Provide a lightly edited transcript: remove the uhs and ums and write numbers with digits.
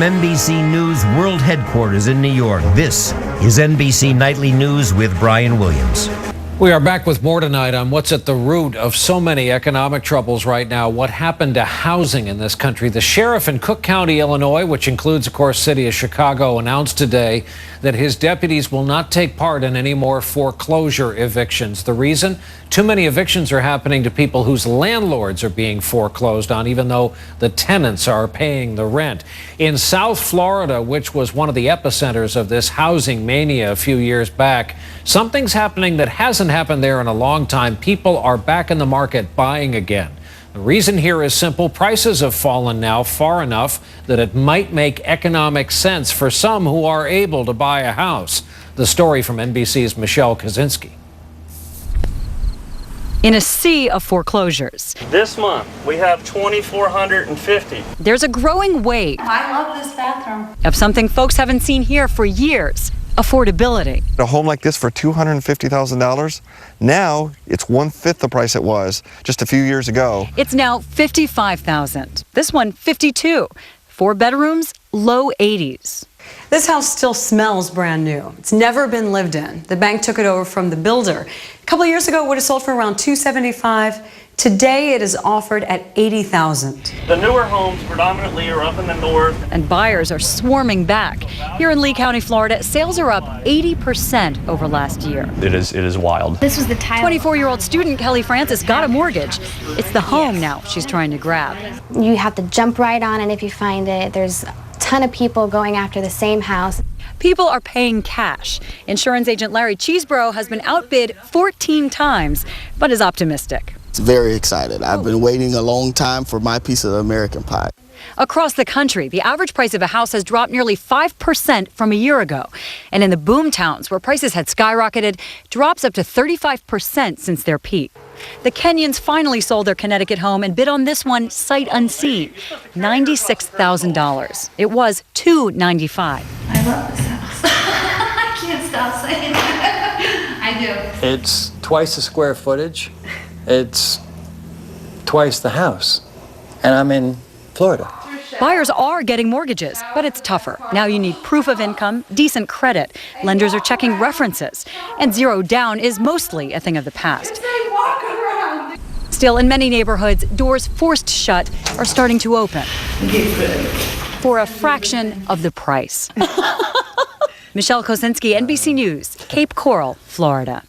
NBC News World Headquarters in New York, this is NBC Nightly News with Brian Williams. We are back with more tonight on what's at the root of so many economic troubles right now. What happened to housing in this country? The sheriff in Cook County, Illinois, which includes, of course, city of Chicago, announced today that his deputies will not take part in any more foreclosure evictions. The reason? Too many evictions are happening to people whose landlords are being foreclosed on, even though the tenants are paying the rent. In South Florida, which was one of the epicenters of this housing mania a few years back, something's happening that hasn't happened there in a long time. People are back in the market buying again. The reason here is simple. Prices have fallen now far enough that it might make economic sense for some who are able to buy a house. The story from NBC's Michelle Kaczynski. In a sea of foreclosures. This month, we have 2,450. There's a growing wave. I love this bathroom. Of something folks haven't seen here for years. Affordability. A home like this for $250,000, now it's 1/5 the price it was just a few years ago. It's now $55,000. This one, $52,000. 4 bedrooms, low 80s. This house still smells brand new. It's never been lived in. The bank took it over from the builder. A couple of years ago, it would have sold for around $275,000. Today, it is offered at $80,000. The newer homes predominantly are up in the north. And buyers are swarming back. Here in Lee County, Florida, sales are up 80% over last year. It is wild. This was the title. 24-year-old student Kelly Francis got a mortgage. It's the home now she's trying to grab. You have to jump right on it if you find it. There's a ton of people going after the same house. People are paying cash. Insurance agent Larry Cheeseborough has been outbid 14 times, but is optimistic. Very excited. I've been waiting a long time for my piece of American pie. Across the country, the average price of a house has dropped nearly 5% from a year ago. And in the boom towns where prices had skyrocketed, drops up to 35% since their peak. The Kenyans finally sold their Connecticut home and bid on this one sight unseen, $96,000. It was $295,000. I love this house. I can't stop saying that. I do. It's twice the square footage. It's twice the house. And I'm in Florida. Buyers are getting mortgages, but it's tougher. Now you need proof of income, decent credit. Lenders are checking references. And zero down is mostly a thing of the past. Still, in many neighborhoods, doors forced shut are starting to open. For a fraction of the price. Michelle Kaczynski, NBC News, Cape Coral, Florida.